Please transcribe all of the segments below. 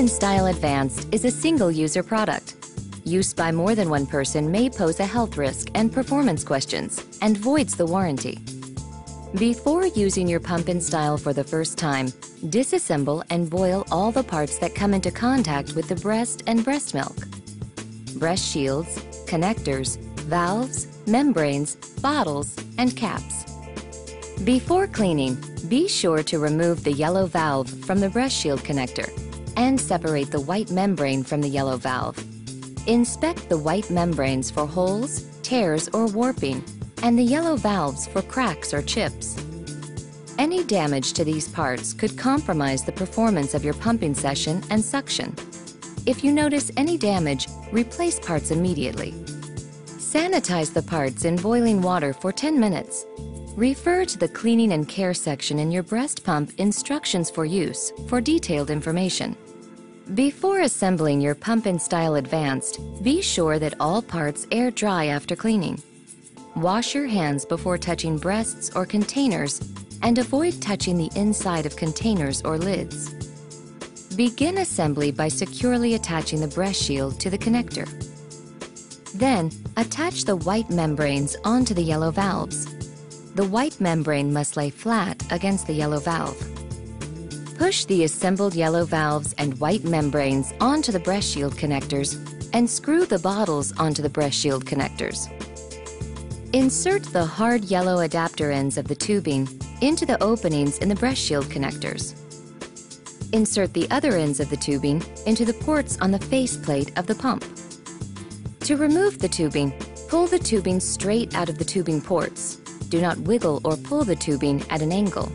In Style Advanced is a single-user product. Use by more than one person may pose a health risk and performance questions and voids the warranty. Before using your Pump In Style for the first time, disassemble and boil all the parts that come into contact with the breast and breast milk. Breast shields, connectors, valves, membranes, bottles, and caps. Before cleaning, be sure to remove the yellow valve from the breast shield connector and separate the white membrane from the yellow valve. Inspect the white membranes for holes, tears, or warping, and the yellow valves for cracks or chips. Any damage to these parts could compromise the performance of your pumping session and suction. If you notice any damage, replace parts immediately. Sanitize the parts in boiling water for 10 minutes. Refer to the cleaning and care section in your breast pump instructions for use for detailed information. Before assembling your Pump In Style Advanced, be sure that all parts air dry after cleaning. Wash your hands before touching breasts or containers and avoid touching the inside of containers or lids. Begin assembly by securely attaching the breast shield to the connector. Then, attach the white membranes onto the yellow valves. The white membrane must lay flat against the yellow valve. Push the assembled yellow valves and white membranes onto the breast shield connectors and screw the bottles onto the breast shield connectors. Insert the hard yellow adapter ends of the tubing into the openings in the breast shield connectors. Insert the other ends of the tubing into the ports on the faceplate of the pump. To remove the tubing, pull the tubing straight out of the tubing ports. Do not wiggle or pull the tubing at an angle.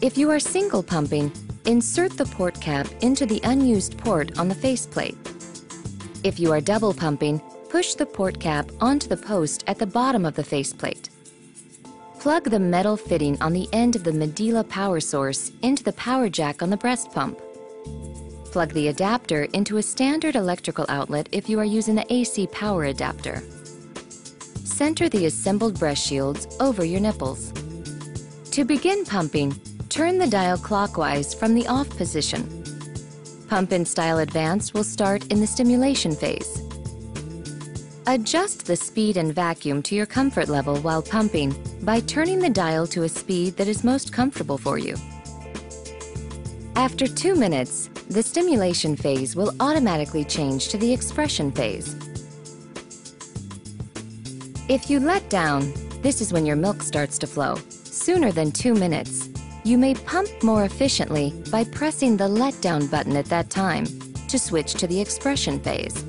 If you are single pumping, insert the port cap into the unused port on the faceplate. If you are double pumping, push the port cap onto the post at the bottom of the faceplate. Plug the metal fitting on the end of the Medela power source into the power jack on the breast pump. Plug the adapter into a standard electrical outlet if you are using the AC power adapter. Center the assembled breast shields over your nipples. To begin pumping, turn the dial clockwise from the off position. Pump In Style Advanced will start in the stimulation phase. Adjust the speed and vacuum to your comfort level while pumping by turning the dial to a speed that is most comfortable for you. After 2 minutes, the stimulation phase will automatically change to the expression phase. If you let down, this is when your milk starts to flow, sooner than 2 minutes. You may pump more efficiently by pressing the letdown button at that time to switch to the expression phase.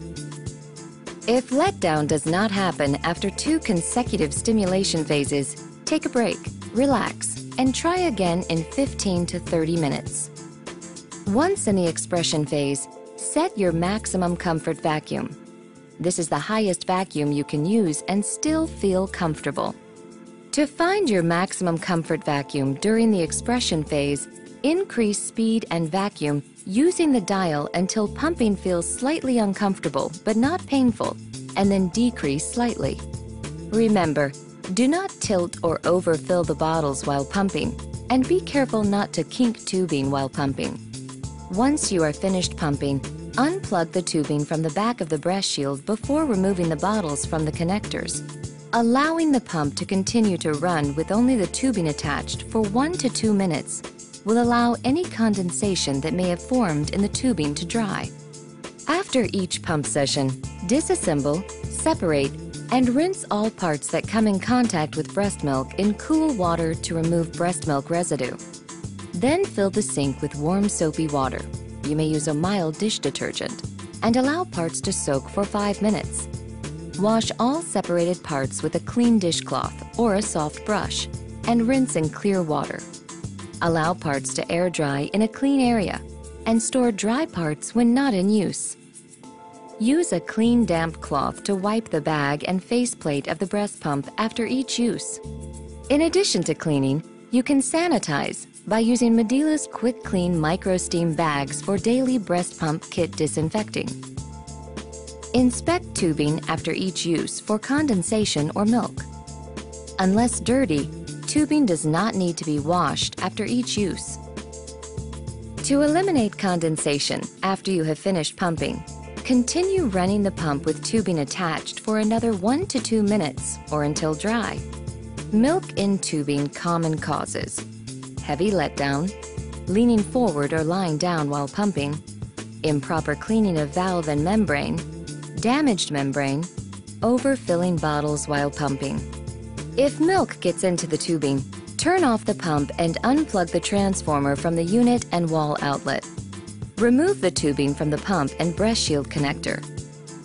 If letdown does not happen after 2 consecutive stimulation phases, take a break, relax, and try again in 15 to 30 minutes. Once in the expression phase, set your maximum comfort vacuum. This is the highest vacuum you can use and still feel comfortable. To find your maximum comfort vacuum during the expression phase, increase speed and vacuum using the dial until pumping feels slightly uncomfortable but not painful, and then decrease slightly. Remember, do not tilt or overfill the bottles while pumping, and be careful not to kink tubing while pumping. Once you are finished pumping, unplug the tubing from the back of the breast shield before removing the bottles from the connectors. Allowing the pump to continue to run with only the tubing attached for 1 to 2 minutes will allow any condensation that may have formed in the tubing to dry. After each pump session, disassemble, separate, and rinse all parts that come in contact with breast milk in cool water to remove breast milk residue. Then fill the sink with warm soapy water. You may use a mild dish detergent and allow parts to soak for 5 minutes. Wash all separated parts with a clean dishcloth or a soft brush and rinse in clear water. Allow parts to air dry in a clean area and store dry parts when not in use. Use a clean damp cloth to wipe the bag and faceplate of the breast pump after each use. In addition to cleaning, you can sanitize by using Medela's Quick Clean Micro Steam bags for daily breast pump kit disinfecting. Inspect tubing after each use for condensation or milk. Unless dirty, tubing does not need to be washed after each use. To eliminate condensation after you have finished pumping, continue running the pump with tubing attached for another 1 to 2 minutes or until dry. Milk in tubing common causes: heavy letdown, leaning forward or lying down while pumping, improper cleaning of valve and membrane, damaged membrane, overfilling bottles while pumping. If milk gets into the tubing, turn off the pump and unplug the transformer from the unit and wall outlet. Remove the tubing from the pump and breast shield connector.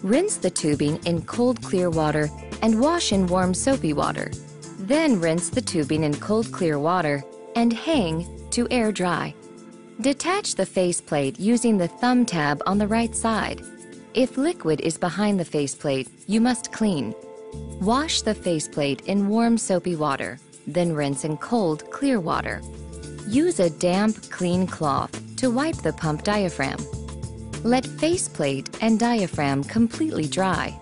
Rinse the tubing in cold clear water and wash in warm soapy water. Then rinse the tubing in cold clear water and hang to air dry. Detach the faceplate using the thumb tab on the right side. If liquid is behind the faceplate, you must clean. Wash the faceplate in warm soapy water, then rinse in cold clear water. Use a damp, clean cloth to wipe the pump diaphragm. Let faceplate and diaphragm completely dry.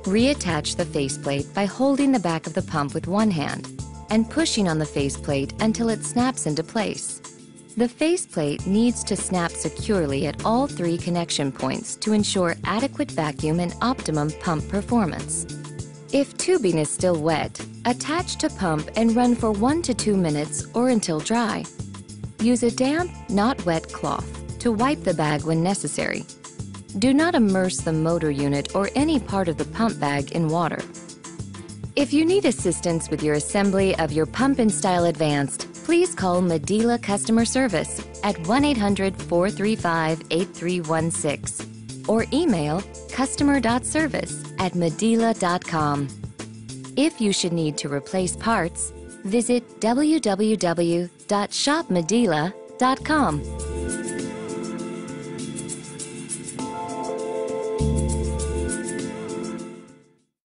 Reattach the faceplate by holding the back of the pump with one hand and pushing on the faceplate until it snaps into place. The faceplate needs to snap securely at all 3 connection points to ensure adequate vacuum and optimum pump performance. If tubing is still wet, attach to pump and run for 1 to 2 minutes or until dry. Use a damp, not wet cloth to wipe the bag when necessary. Do not immerse the motor unit or any part of the pump bag in water. If you need assistance with your assembly of your Pump In Style Advanced, please call Medela Customer Service at 1-800-435-8316 or email customer.service@medela.com. If you should need to replace parts, visit www.shopmedela.com.